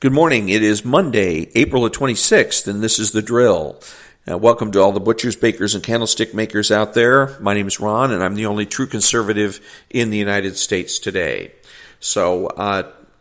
Good morning. It is Monday, April the 26th, and this is The Drill. Welcome to all the butchers, bakers, and candlestick makers out there. My name is Ron, and I'm the only true conservative in the United States today. So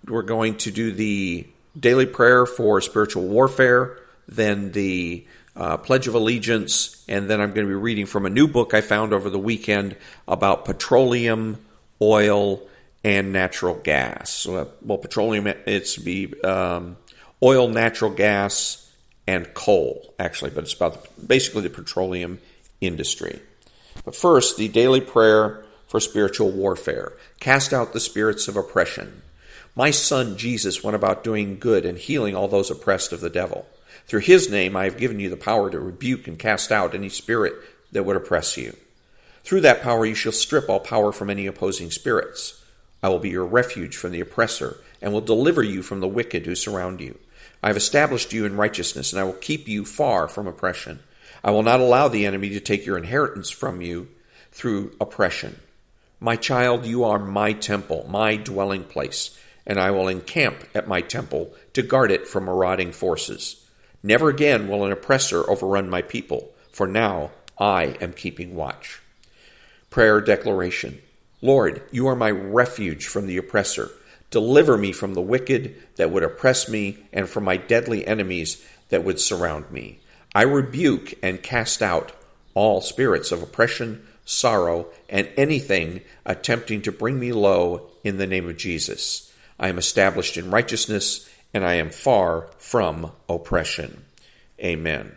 we're going to do the daily prayer for spiritual warfare, then the Pledge of Allegiance, and then I'm going to be reading from a new book I found over the weekend about petroleum, oil, and natural gas. Well, petroleum, it's oil, natural gas, and coal, actually, but it's about basically the petroleum industry. But first, the daily prayer for spiritual warfare. Cast out the spirits of oppression. My son Jesus went about doing good and healing all those oppressed of the devil. Through his name I have given you the power to rebuke and cast out any spirit that would oppress you. Through that power you shall strip all power from any opposing spirits. I will be your refuge from the oppressor, and will deliver you from the wicked who surround you. I have established you in righteousness, and I will keep you far from oppression. I will not allow the enemy to take your inheritance from you through oppression. My child, you are my temple, my dwelling place, and I will encamp at my temple to guard it from marauding forces. Never again will an oppressor overrun my people, for now I am keeping watch. Prayer declaration. Lord, you are my refuge from the oppressor. Deliver me from the wicked that would oppress me and from my deadly enemies that would surround me. I rebuke and cast out all spirits of oppression, sorrow, and anything attempting to bring me low in the name of Jesus. I am established in righteousness, and I am far from oppression. Amen.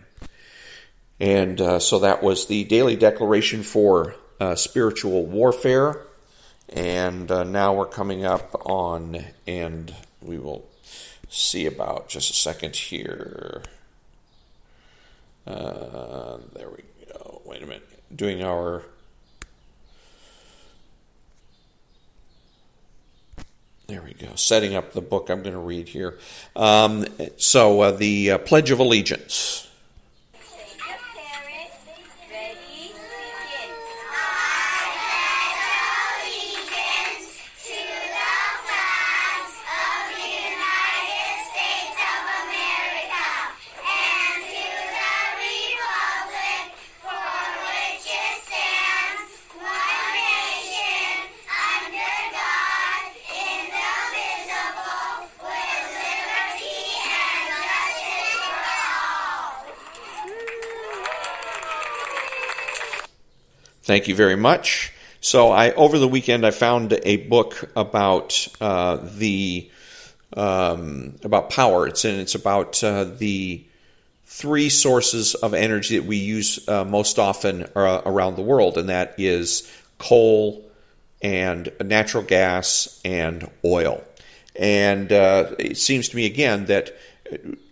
And so that was the daily declaration for spiritual warfare. And now we're coming up on, and we will see about just a second here. There we go. Wait a minute. Doing our There we go. Setting up the book I'm going to read here. So the Pledge of Allegiance. Thank you very much. So over the weekend I found a book about about power. It's about the three sources of energy that we use most often around the world, and that is coal and natural gas and oil. And it seems to me again that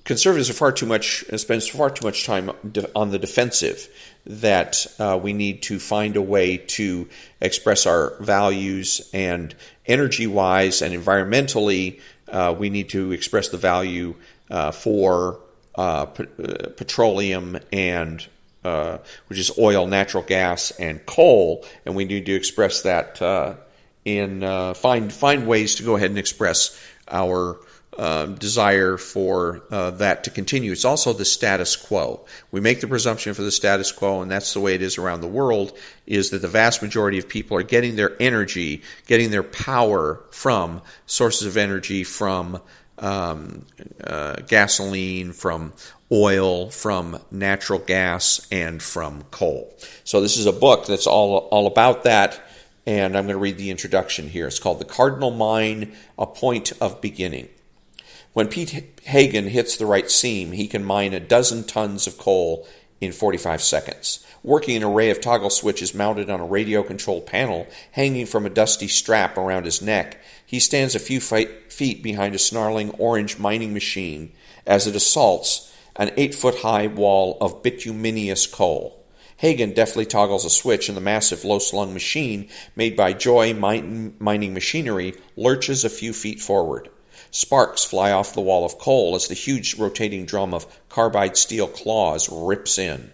conservatives spend far too much time on the defensive, that we need to find a way to express our values, and energy-wise and environmentally, we need to express the value for petroleum and which is oil, natural gas, and coal, and we need to express that find ways to go ahead and express our desire for that to continue. It's also the status quo. We make the presumption for the status quo, and that's the way it is around the world, is that the vast majority of people are getting their energy, getting their power from sources of energy, from gasoline, from oil, from natural gas, and from coal. So this is a book that's all about that, and I'm going to read the introduction here. It's called The Cardinal Mine, A Point of Beginning. When Pete Hagen hits the right seam, he can mine 12 tons of coal in 45 seconds. Working an array of toggle switches mounted on a radio-controlled panel hanging from a dusty strap around his neck, he stands a few feet behind a snarling orange mining machine as it assaults an 8-foot-high wall of bituminous coal. Hagen deftly toggles a switch, and the massive low-slung machine, made by Joy Mining Machinery, lurches a few feet forward. Sparks fly off the wall of coal as the huge rotating drum of carbide steel claws rips in.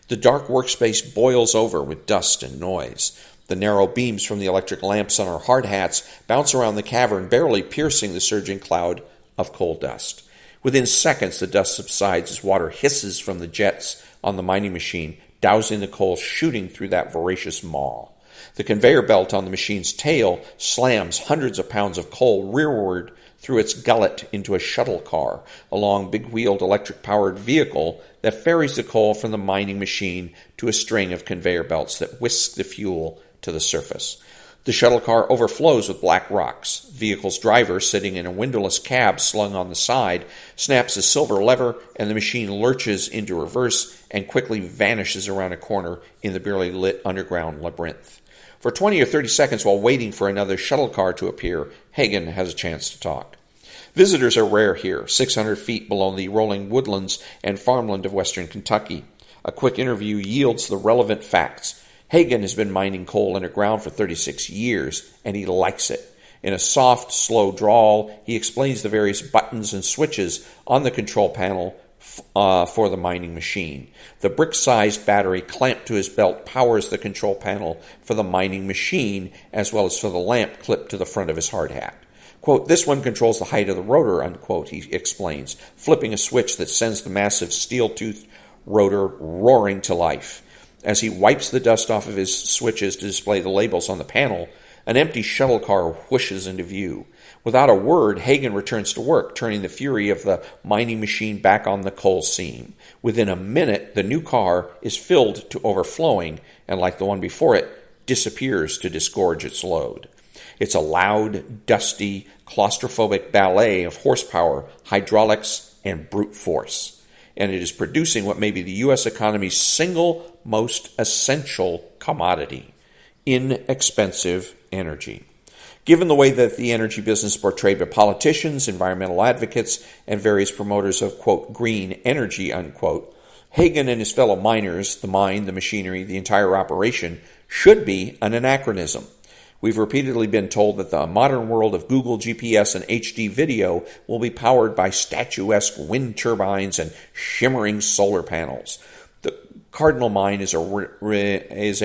The dark workspace boils over with dust and noise. The narrow beams from the electric lamps on our hard hats bounce around the cavern, barely piercing the surging cloud of coal dust. Within seconds, the dust subsides as water hisses from the jets on the mining machine, dousing the coal shooting through that voracious maw. The conveyor belt on the machine's tail slams hundreds of pounds of coal rearward through its gullet into a shuttle car, a long big-wheeled electric-powered vehicle that ferries the coal from the mining machine to a string of conveyor belts that whisk the fuel to the surface. The shuttle car overflows with black rocks. The vehicle's driver, sitting in a windowless cab slung on the side, snaps a silver lever, and the machine lurches into reverse and quickly vanishes around a corner in the barely lit underground labyrinth. For 20 or 30 seconds while waiting for another shuttle car to appear, Hagen has a chance to talk. Visitors are rare here, 600 feet below the rolling woodlands and farmland of western Kentucky. A quick interview yields the relevant facts. Hagen has been mining coal underground for 36 years, and he likes it. In a soft, slow drawl, he explains the various buttons and switches on the control panel for the mining machine. The brick-sized battery clamped to his belt powers the control panel for the mining machine, as well as for the lamp clipped to the front of his hard hat. Quote, "This one controls the height of the rotor," unquote, he explains, flipping a switch that sends the massive steel-toothed rotor roaring to life. As he wipes the dust off of his switches to display the labels on the panel, an empty shuttle car whooshes into view. Without a word, Hagen returns to work, turning the fury of the mining machine back on the coal seam. Within a minute, the new car is filled to overflowing, and like the one before it, disappears to disgorge its load. It's a loud, dusty, claustrophobic ballet of horsepower, hydraulics, and brute force. And it is producing what may be the U.S. economy's single most essential commodity: inexpensive energy. Given the way that the energy business is portrayed by politicians, environmental advocates, and various promoters of, quote, green energy, unquote, Hagen and his fellow miners, the mine, the machinery, the entire operation, should be an anachronism. We've repeatedly been told that the modern world of Google GPS and HD video will be powered by statuesque wind turbines and shimmering solar panels. The Cardinal Mine is a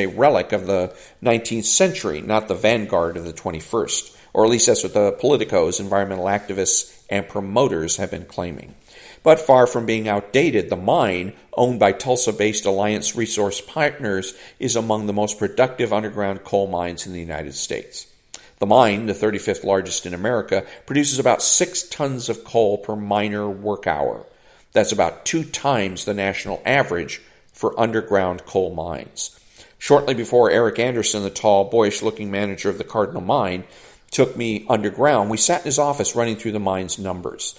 relic of the 19th century, not the vanguard of the 21st, or at least that's what the politicos, environmental activists, and promoters have been claiming. But far from being outdated, the mine, owned by Tulsa-based Alliance Resource Partners, is among the most productive underground coal mines in the United States. The mine, the 35th largest in America, produces about 6 tons of coal per miner work hour. That's about 2 times the national average for underground coal mines. Shortly before Eric Anderson, the tall, boyish-looking manager of the Cardinal Mine, took me underground, we sat in his office running through the mine's numbers.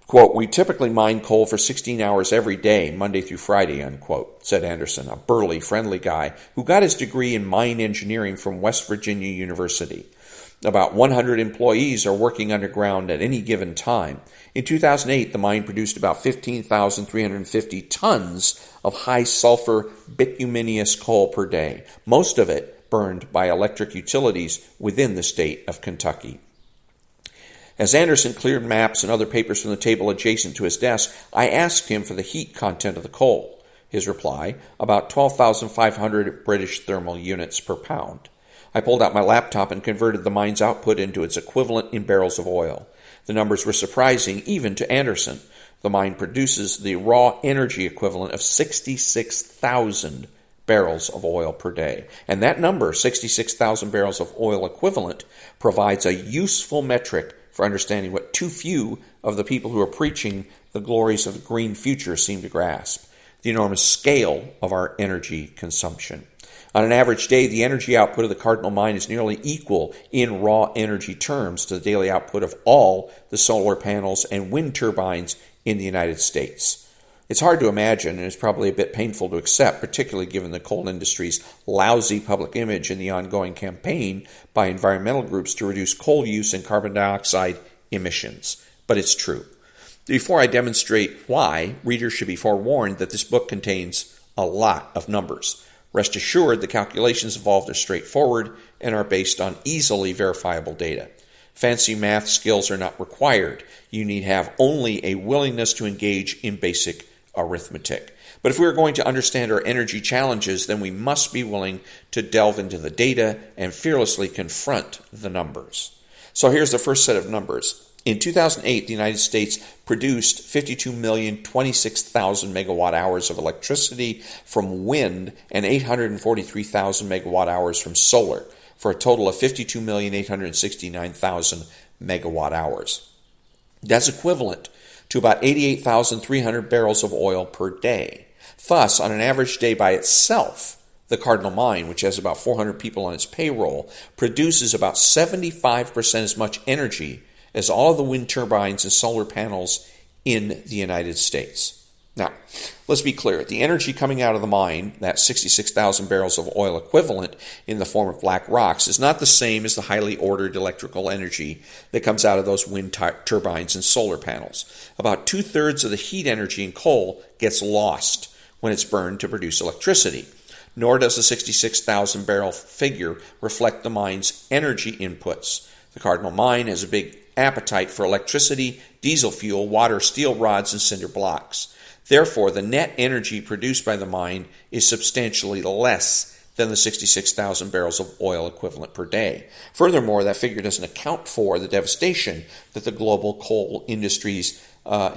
Quote, "We typically mine coal for 16 hours every day, Monday through Friday," unquote, said Anderson, a burly, friendly guy who got his degree in mine engineering from West Virginia University. About 100 employees are working underground at any given time. In 2008, the mine produced about 15,350 tons of high-sulfur bituminous coal per day, most of it burned by electric utilities within the state of Kentucky. As Anderson cleared maps and other papers from the table adjacent to his desk, I asked him for the heat content of the coal. His reply, about 12,500 British thermal units per pound. I pulled out my laptop and converted the mine's output into its equivalent in barrels of oil. The numbers were surprising even to Anderson. The mine produces the raw energy equivalent of 66,000 barrels of oil per day. And that number, 66,000 barrels of oil equivalent, provides a useful metric for understanding what too few of the people who are preaching the glories of the green future seem to grasp: the enormous scale of our energy consumption. On an average day, the energy output of the Cardinal Mine is nearly equal in raw energy terms to the daily output of all the solar panels and wind turbines in the United States. It's hard to imagine, and it's probably a bit painful to accept, particularly given the coal industry's lousy public image and the ongoing campaign by environmental groups to reduce coal use and carbon dioxide emissions. But it's true. Before I demonstrate why, readers should be forewarned that this book contains a lot of numbers. Rest assured, the calculations involved are straightforward and are based on easily verifiable data. Fancy math skills are not required. You need have only a willingness to engage in basic arithmetic. But if we are going to understand our energy challenges, then we must be willing to delve into the data and fearlessly confront the numbers. So here's the first set of numbers. In 2008, the United States produced 52,026,000 megawatt hours of electricity from wind and 843,000 megawatt hours from solar, for a total of 52,869,000 megawatt hours. That's equivalent to about 88,300 barrels of oil per day. Thus, on an average day by itself, the Cardinal Mine, which has about 400 people on its payroll, produces about 75% as much energy as all of the wind turbines and solar panels in the United States. Now, let's be clear. The energy coming out of the mine, that 66,000 barrels of oil equivalent in the form of black rocks, is not the same as the highly ordered electrical energy that comes out of those wind turbines and solar panels. About two-thirds of the heat energy in coal gets lost when it's burned to produce electricity. Nor does the 66,000 barrel figure reflect the mine's energy inputs. The Cardinal Mine has a big appetite for electricity, diesel fuel, water, steel rods, and cinder blocks. Therefore, the net energy produced by the mine is substantially less than the 66,000 barrels of oil equivalent per day. Furthermore, that figure doesn't account for the devastation that the global coal industries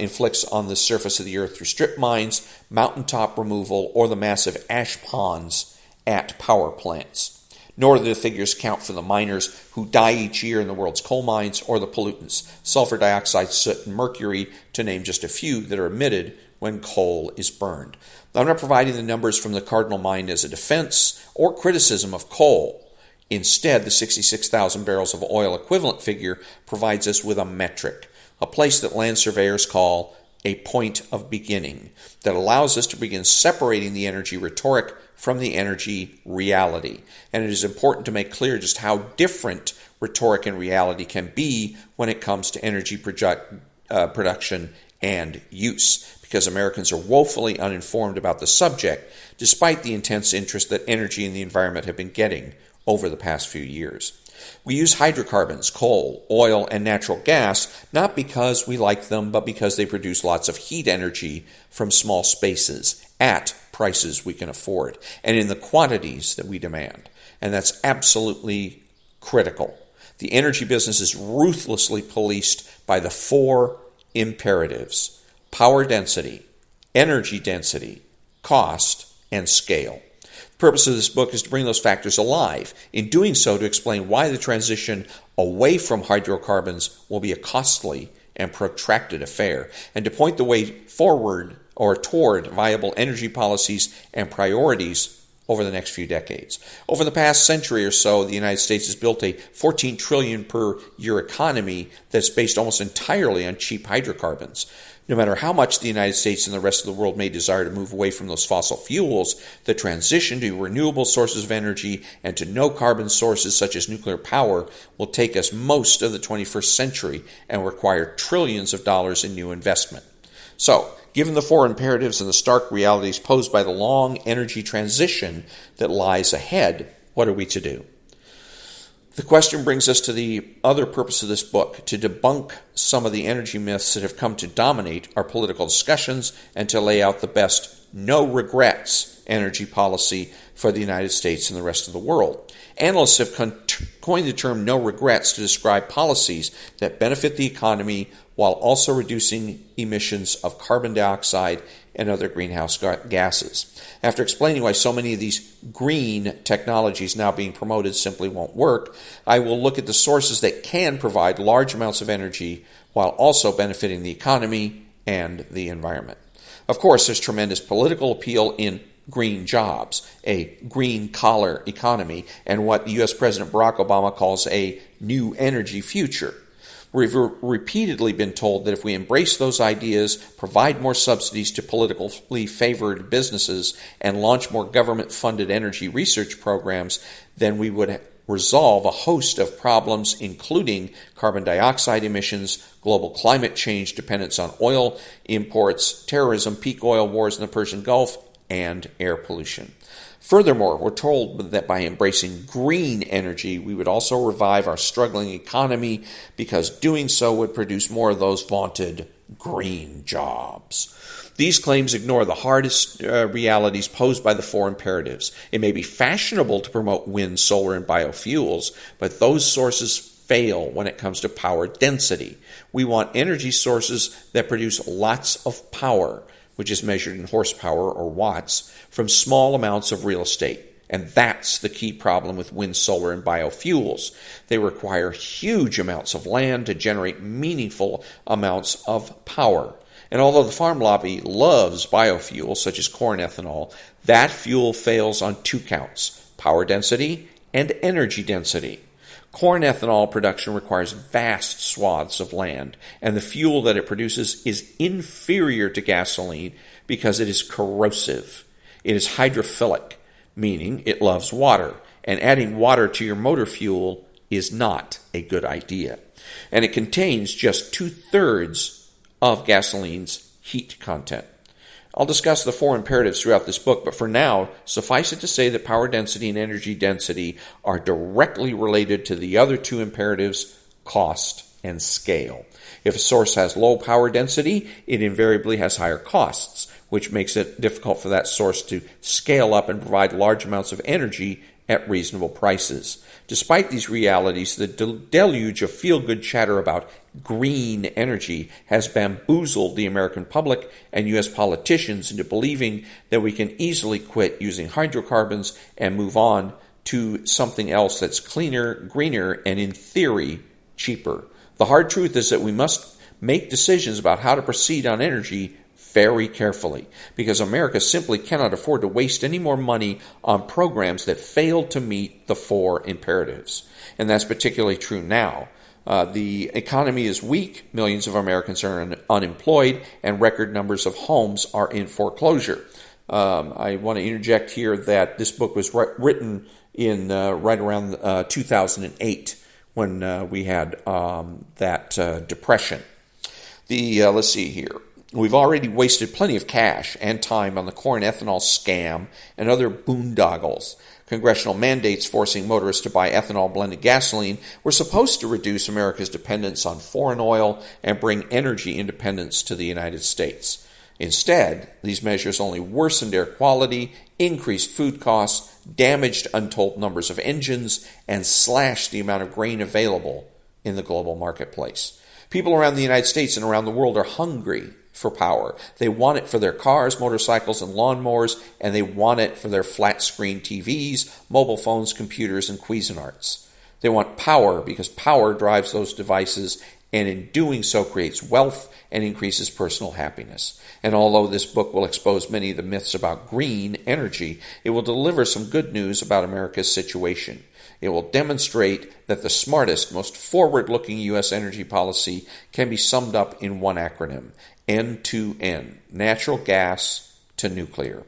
inflicts on the surface of the earth through strip mines, mountaintop removal, or the massive ash ponds at power plants. Nor do the figures count for the miners who die each year in the world's coal mines or the pollutants, sulfur dioxide, soot, and mercury, to name just a few, that are emitted when coal is burned. I'm not providing the numbers from the Cardinal Mine as a defense or criticism of coal. Instead, the 66,000 barrels of oil equivalent figure provides us with a metric, a place that land surveyors call a point of beginning, that allows us to begin separating the energy rhetoric from the energy reality. And it is important to make clear just how different rhetoric and reality can be when it comes to energy production and use, because Americans are woefully uninformed about the subject, despite the intense interest that energy and the environment have been getting over the past few years. We use hydrocarbons, coal, oil, and natural gas not because we like them, but because they produce lots of heat energy from small spaces at prices we can afford and in the quantities that we demand. And that's absolutely critical. The energy business is ruthlessly policed by the four imperatives: power density, energy density, cost, and scale. The purpose of this book is to bring those factors alive. In doing so, to explain why the transition away from hydrocarbons will be a costly and protracted affair, and to point the way forward or toward viable energy policies and priorities over the next few decades. Over the past century or so, the United States has built a $14 trillion per year economy that's based almost entirely on cheap hydrocarbons. No matter how much the United States and the rest of the world may desire to move away from those fossil fuels, the transition to renewable sources of energy and to no-carbon sources such as nuclear power will take us most of the 21st century and require trillions of dollars in new investment. So, given the four imperatives and the stark realities posed by the long energy transition that lies ahead, what are we to do? The question brings us to the other purpose of this book, to debunk some of the energy myths that have come to dominate our political discussions and to lay out the best no-regrets energy policy for the United States and the rest of the world. Analysts have coined the term no regrets to describe policies that benefit the economy while also reducing emissions of carbon dioxide and other greenhouse gases. After explaining why so many of these green technologies now being promoted simply won't work, I will look at the sources that can provide large amounts of energy while also benefiting the economy and the environment. Of course, there's tremendous political appeal in green jobs, a green-collar economy, and what U.S. President Barack Obama calls a new energy future. We've repeatedly been told that if we embrace those ideas, provide more subsidies to politically favored businesses, and launch more government-funded energy research programs, then we would resolve a host of problems, including carbon dioxide emissions, global climate change, dependence on oil imports, terrorism, peak oil wars in the Persian Gulf, and air pollution. Furthermore, we're told that by embracing green energy, we would also revive our struggling economy because doing so would produce more of those vaunted green jobs. These claims ignore the hardest realities posed by the four imperatives. It may be fashionable to promote wind, solar, and biofuels, but those sources fail when it comes to power density. We want energy sources that produce lots of power, which is measured in horsepower or watts, from small amounts of real estate. And that's the key problem with wind, solar, and biofuels. They require huge amounts of land to generate meaningful amounts of power. And although the farm lobby loves biofuels, such as corn ethanol, that fuel fails on two counts: power density and energy density. Corn ethanol production requires vast swaths of land, and the fuel that it produces is inferior to gasoline because it is corrosive. It is hydrophilic, meaning it loves water, and adding water to your motor fuel is not a good idea. And it contains just 2/3 of gasoline's heat content. I'll discuss the four imperatives throughout this book, but for now, suffice it to say that power density and energy density are directly related to the other two imperatives, cost and scale. If a source has low power density, it invariably has higher costs, which makes it difficult for that source to scale up and provide large amounts of energy at reasonable prices. Despite these realities, the deluge of feel-good chatter about green energy has bamboozled the American public and U.S. politicians into believing that we can easily quit using hydrocarbons and move on to something else that's cleaner, greener, and in theory, cheaper. The hard truth is that we must make decisions about how to proceed on energy very carefully, because America simply cannot afford to waste any more money on programs that fail to meet the four imperatives. And that's particularly true now. The economy is weak, millions of Americans are unemployed, and record numbers of homes are in foreclosure. I want to interject here that this book was written in right around 2008 when we had that depression. Let's see here. We've already wasted plenty of cash and time on the corn ethanol scam and other boondoggles. Congressional mandates forcing motorists to buy ethanol-blended gasoline were supposed to reduce America's dependence on foreign oil and bring energy independence to the United States. Instead, these measures only worsened air quality, increased food costs, damaged untold numbers of engines, and slashed the amount of grain available in the global marketplace. People around the United States and around the world are hungry for power. They want it for their cars, motorcycles, and lawnmowers, and they want it for their flat-screen TVs, mobile phones, computers, and Cuisinarts. They want power because power drives those devices, and in doing so creates wealth and increases personal happiness. And although this book will expose many of the myths about green energy, it will deliver some good news about America's situation. It will demonstrate that the smartest, most forward-looking U.S. energy policy can be summed up in one acronym: N2N, natural gas to nuclear.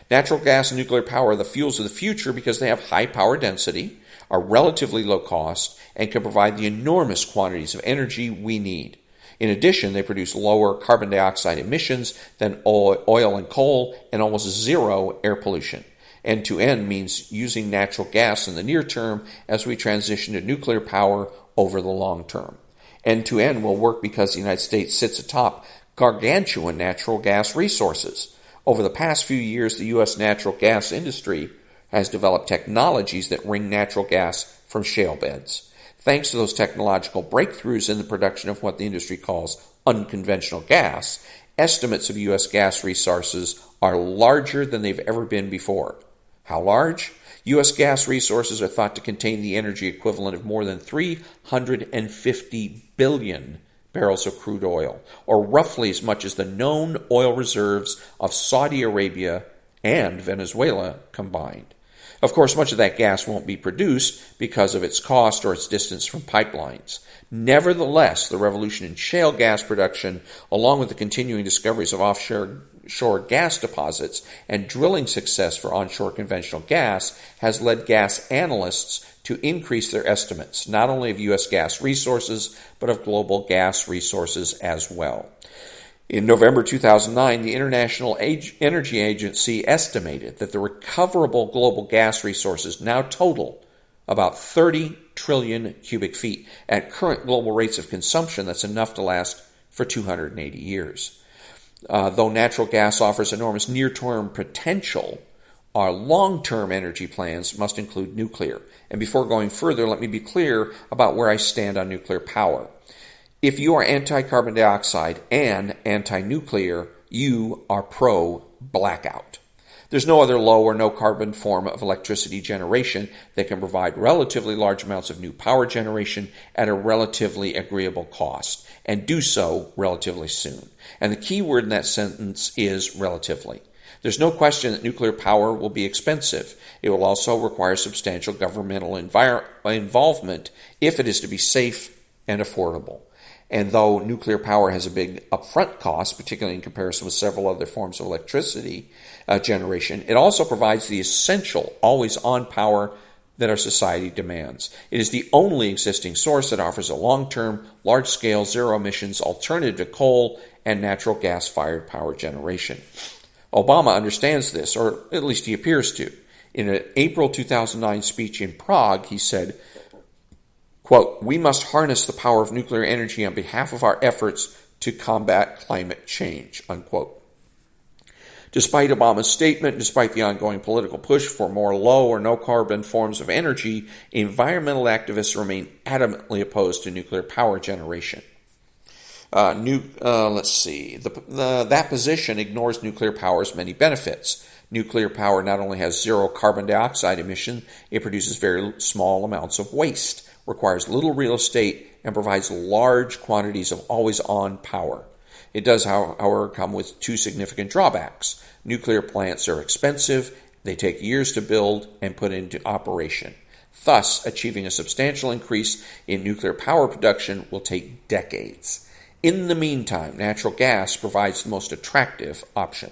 Natural gas and nuclear power are the fuels of the future because they have high power density, are relatively low cost, and can provide the enormous quantities of energy we need. In addition, they produce lower carbon dioxide emissions than oil and coal and almost zero air pollution. N2N means using natural gas in the near term as we transition to nuclear power over the long term. N2N will work because the United States sits atop gargantuan natural gas resources. Over the past few years, the U.S. natural gas industry has developed technologies that wring natural gas from shale beds. Thanks to those technological breakthroughs in the production of what the industry calls unconventional gas, estimates of U.S. gas resources are larger than they've ever been before. How large? U.S. gas resources are thought to contain the energy equivalent of more than 350 billion barrels of crude oil, or roughly as much as the known oil reserves of Saudi Arabia and Venezuela combined. Of course, much of that gas won't be produced because of its cost or its distance from pipelines. Nevertheless, the revolution in shale gas production, along with the continuing discoveries of offshore gas deposits and drilling success for onshore conventional gas, has led gas analysts to increase their estimates, not only of U.S. gas resources, but of global gas resources as well. In November 2009, the International Energy Agency estimated that the recoverable global gas resources now total about 30 trillion cubic feet. At current global rates of consumption, that's enough to last for 280 years. Though natural gas offers enormous near-term potential, our long-term energy plans must include nuclear. And before going further, let me be clear about where I stand on nuclear power. If you are anti-carbon dioxide and anti-nuclear, you are pro-blackout. There's no other low or no carbon form of electricity generation that can provide relatively large amounts of new power generation at a relatively agreeable cost, and do so relatively soon. And the key word in that sentence is relatively. There's no question that nuclear power will be expensive. It will also require substantial governmental involvement if it is to be safe and affordable. And though nuclear power has a big upfront cost, particularly in comparison with several other forms of electricity generation, it also provides the essential always-on power that our society demands. It is the only existing source that offers a long-term, large-scale, zero-emissions alternative to coal and natural gas-fired power generation. Obama understands this, or at least he appears to. In an April 2009 speech in Prague, he said, quote, "We must harness the power of nuclear energy on behalf of our efforts to combat climate change," unquote. Despite Obama's statement, despite the ongoing political push for more low or no carbon forms of energy, environmental activists remain adamantly opposed to nuclear power generation. That position ignores nuclear power's many benefits. Nuclear power not only has zero carbon dioxide emission, it produces very small amounts of waste, requires little real estate, and provides large quantities of always-on power. It does, however, come with two significant drawbacks. Nuclear plants are expensive, they take years to build and put into operation. Thus, achieving a substantial increase in nuclear power production will take decades. In the meantime, natural gas provides the most attractive option.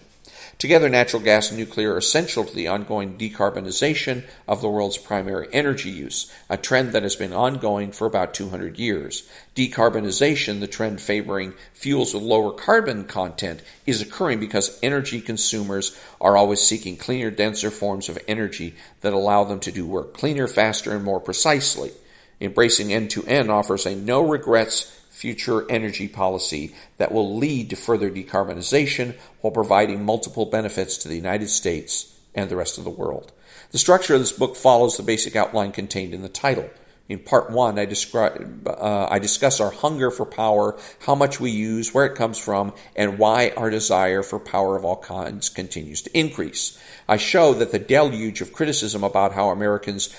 Together, natural gas and nuclear are essential to the ongoing decarbonization of the world's primary energy use, a trend that has been ongoing for about 200 years. Decarbonization, the trend favoring fuels with lower carbon content, is occurring because energy consumers are always seeking cleaner, denser forms of energy that allow them to do work cleaner, faster, and more precisely. Embracing end-to-end offers a no-regrets future energy policy that will lead to further decarbonization while providing multiple benefits to the United States and the rest of the world. The structure of this book follows the basic outline contained in the title. In part one, I discuss our hunger for power, how much we use, where it comes from, and why our desire for power of all kinds continues to increase. I show that the deluge of criticism about how Americans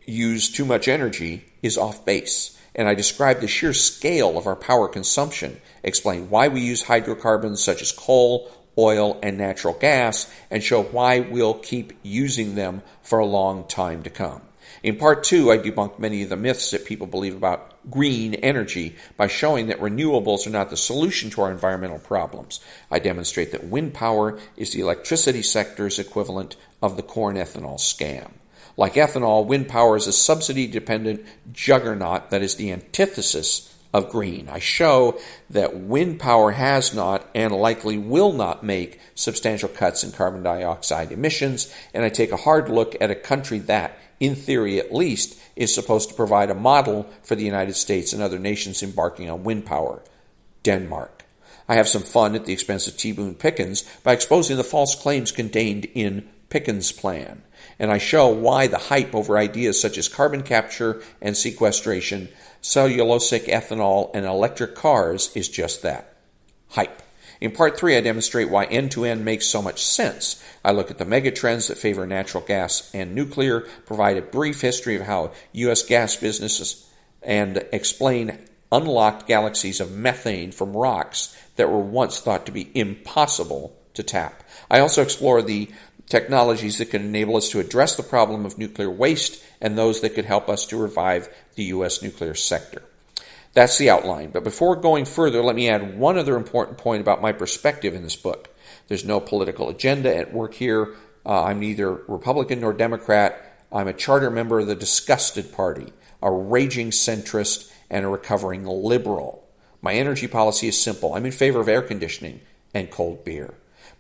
use too much energy is off base. And I describe the sheer scale of our power consumption, explain why we use hydrocarbons such as coal, oil, and natural gas, and show why we'll keep using them for a long time to come. In part two, I debunk many of the myths that people believe about green energy by showing that renewables are not the solution to our environmental problems. I demonstrate that wind power is the electricity sector's equivalent of the corn ethanol scam. Like ethanol, wind power is a subsidy-dependent juggernaut that is the antithesis of green. I show that wind power has not and likely will not make substantial cuts in carbon dioxide emissions, and I take a hard look at a country that, in theory at least, is supposed to provide a model for the United States and other nations embarking on wind power, Denmark. I have some fun at the expense of T. Boone Pickens by exposing the false claims contained in Pickens' plan. And I show why the hype over ideas such as carbon capture and sequestration, cellulosic ethanol, and electric cars is just that, hype. In part three, I demonstrate why end-to-end makes so much sense. I look at the megatrends that favor natural gas and nuclear, provide a brief history of how U.S. gas businesses, and explain unlocked galaxies of methane from rocks that were once thought to be impossible to tap. I also explore the technologies that can enable us to address the problem of nuclear waste and those that could help us to revive the U.S. nuclear sector. That's the outline, but before going further, let me add one other important point about my perspective in this book. There's no political agenda at work here. I'm neither Republican nor Democrat. I'm a charter member of the Disgusted Party, a raging centrist, and a recovering liberal. My energy policy is simple. I'm in favor of air conditioning and cold beer.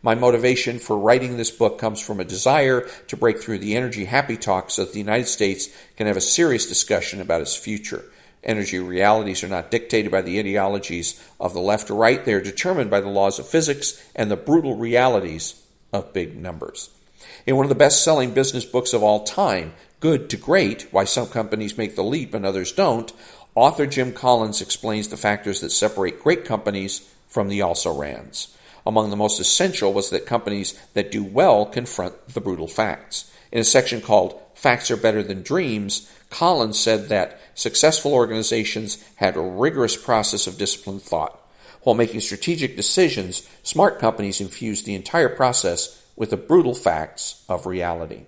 My motivation for writing this book comes from a desire to break through the energy happy talk so that the United States can have a serious discussion about its future. Energy realities are not dictated by the ideologies of the left or right. They are determined by the laws of physics and the brutal realities of big numbers. In one of the best-selling business books of all time, Good to Great, Why Some Companies Make the Leap and Others Don't, author Jim Collins explains the factors that separate great companies from the also-rans. Among the most essential was that companies that do well confront the brutal facts. In a section called Facts Are Better Than Dreams, Collins said that successful organizations had a rigorous process of disciplined thought. While making strategic decisions, smart companies infused the entire process with the brutal facts of reality.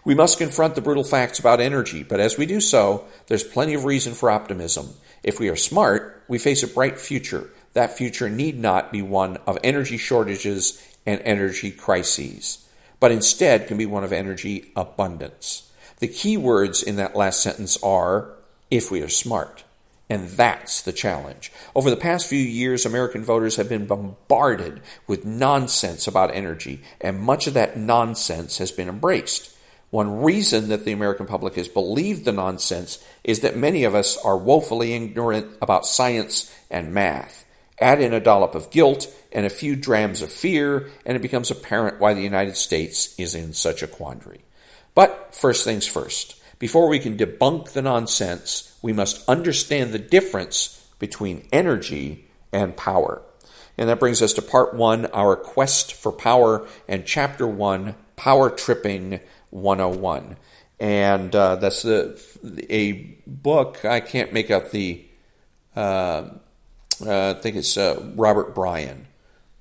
We must confront the brutal facts about energy, but as we do so, there's plenty of reason for optimism. If we are smart, we face a bright future. That future need not be one of energy shortages and energy crises, but instead can be one of energy abundance. The key words in that last sentence are, if we are smart. And that's the challenge. Over the past few years, American voters have been bombarded with nonsense about energy, and much of that nonsense has been embraced. One reason that the American public has believed the nonsense is that many of us are woefully ignorant about science and math. Add in a dollop of guilt and a few drams of fear, and it becomes apparent why the United States is in such a quandary. But first things first. Before we can debunk the nonsense, we must understand the difference between energy and power. And that brings us to Part 1, Our Quest for Power, and Chapter 1, Power Tripping 101. And that's a book. I can't make out the, I think it's Robert Bryan,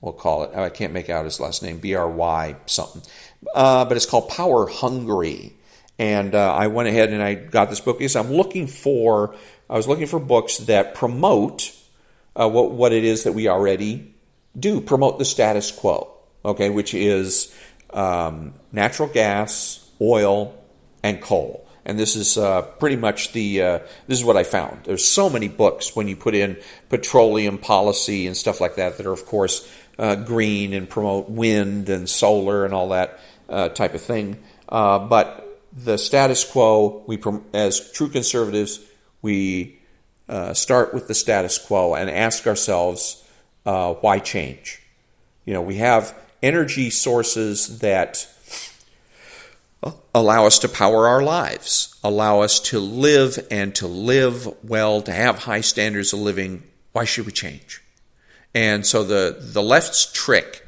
we'll call it. I can't make out his last name, B-R-Y something. But it's called Power Hungry. And I went ahead and I got this book because I was looking for books that promote what it is that we already do, promote the status quo, okay, which is natural gas, oil, and coal. And this is pretty much this is what I found. There's so many books when you put in petroleum policy and stuff like that are, of course, green and promote wind and solar and all that type of thing. But the status quo, as true conservatives, we start with the status quo and ask ourselves, why change? We have energy sources that allow us to power our lives, allow us to live and to live well, to have high standards of living. Why should we change? And so the left's trick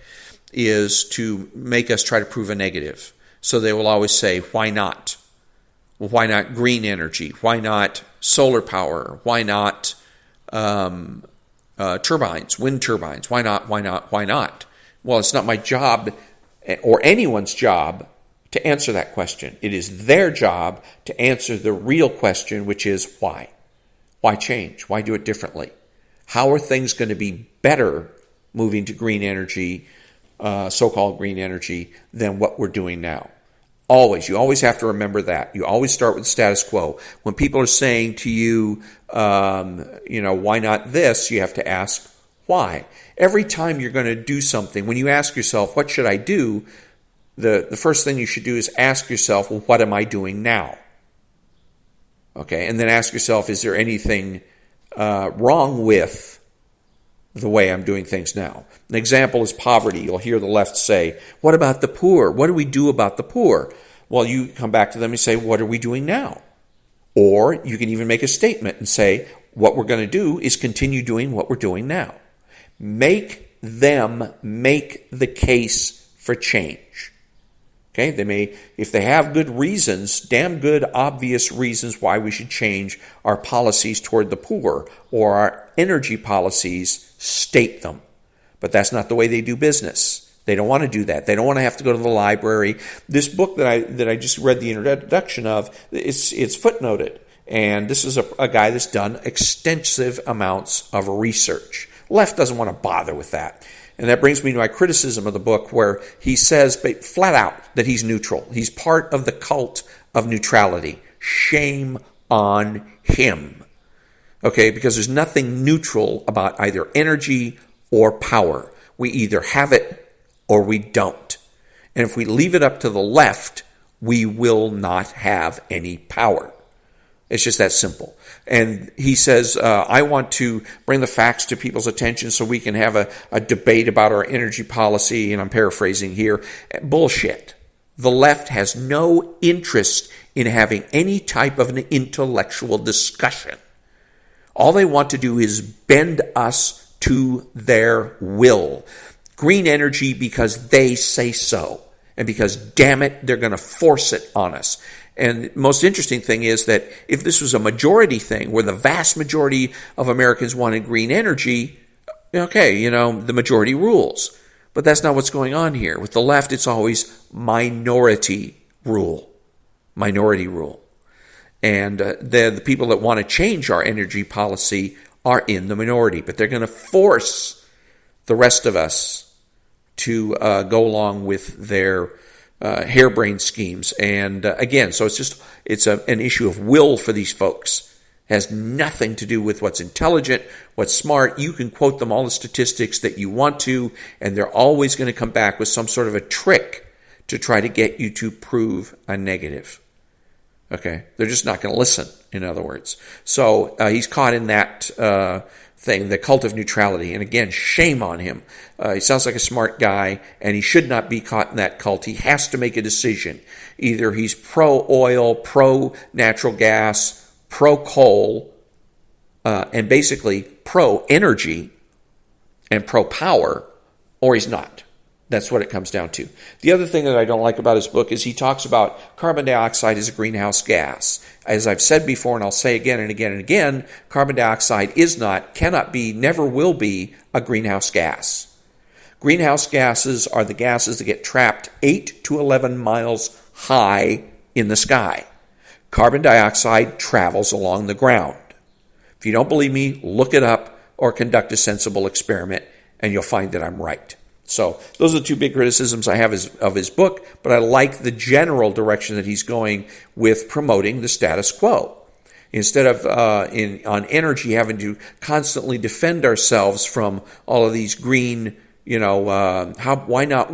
is to make us try to prove a negative. So they will always say, why not? Well, why not green energy? Why not solar power? Why not turbines, wind turbines? Why not? Well, it's not my job or anyone's job to answer that question. It is their job to answer the real question, which is why? Why change? Why do it differently? How are things going to be better moving to green energy, so-called green energy, than what we're doing now? You always have to remember that. You always start with status quo. When people are saying to you, why not this? You have to ask why. Every time you're going to do something, when you ask yourself, what should I do? The first thing you should do is ask yourself, well, what am I doing now? Okay, and then ask yourself, is there anything wrong with the way I'm doing things now? An example is poverty. You'll hear the left say, what about the poor? What do we do about the poor? Well, you come back to them and say, what are we doing now? Or you can even make a statement and say, what we're going to do is continue doing what we're doing now. Make them make the case for change. Okay, they may, if they have good reasons, damn good, obvious reasons why we should change our policies toward the poor or our energy policies, state them. But that's not the way they do business. They don't want to do that. They don't want to have to go to the library. This book that I just read the introduction of, it's footnoted. And this is a guy that's done extensive amounts of research. Left doesn't want to bother with that. And that brings me to my criticism of the book, where he says flat out that he's neutral. He's part of the cult of neutrality. Shame on him. Okay, because there's nothing neutral about either energy or power. We either have it or we don't. And if we leave it up to the left, we will not have any power. It's just that simple. And he says, I want to bring the facts to people's attention so we can have a debate about our energy policy, and I'm paraphrasing here. Bullshit. The left has no interest in having any type of an intellectual discussion. All they want to do is bend us to their will. Green energy because they say so. And because, damn it, they're going to force it on us. And the most interesting thing is that if this was a majority thing, where the vast majority of Americans wanted green energy, okay, the majority rules. But that's not what's going on here. With the left, it's always minority rule. Minority rule. And the people that want to change our energy policy are in the minority. But they're going to force the rest of us to go along with their harebrained schemes. And again, so it's an issue of will for these folks. It has nothing to do with what's intelligent, what's smart. You can quote them all the statistics that you want to, and they're always going to come back with some sort of a trick to try to get you to prove a negative. Okay? They're just not going to listen, in other words. So he's caught in that thing, the cult of neutrality. And again, shame on him. He sounds like a smart guy, and he should not be caught in that cult. He has to make a decision. Either he's pro-oil, pro-natural gas, pro-coal, and basically pro-energy and pro-power, or he's not. That's what it comes down to. The other thing that I don't like about his book is he talks about carbon dioxide as a greenhouse gas. As I've said before, and I'll say again and again and again, carbon dioxide is not, cannot be, never will be a greenhouse gas. Greenhouse gases are the gases that get trapped 8 to 11 miles high in the sky. Carbon dioxide travels along the ground. If you don't believe me, look it up or conduct a sensible experiment, and you'll find that I'm right. So those are the two big criticisms I have of his book, but I like the general direction that he's going with promoting the status quo. Instead of on energy having to constantly defend ourselves from all of these green, why not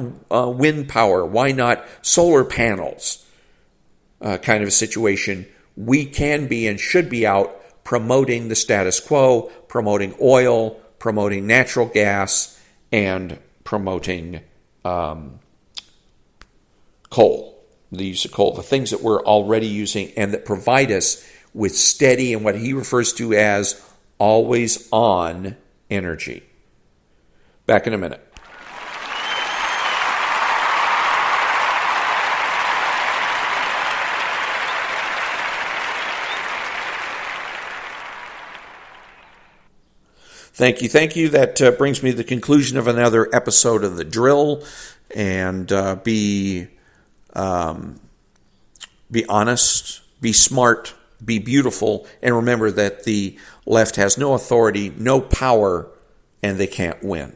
wind power? Why not solar panels? Kind of a situation. We can be and should be out promoting the status quo, promoting oil, promoting natural gas, and promoting coal, the use of coal, the things that we're already using and that provide us with steady and what he refers to as always on energy. Back in a minute. Thank you. That brings me to the conclusion of another episode of The Drill. And be honest, be smart, be beautiful, and remember that the left has no authority, no power, and they can't win.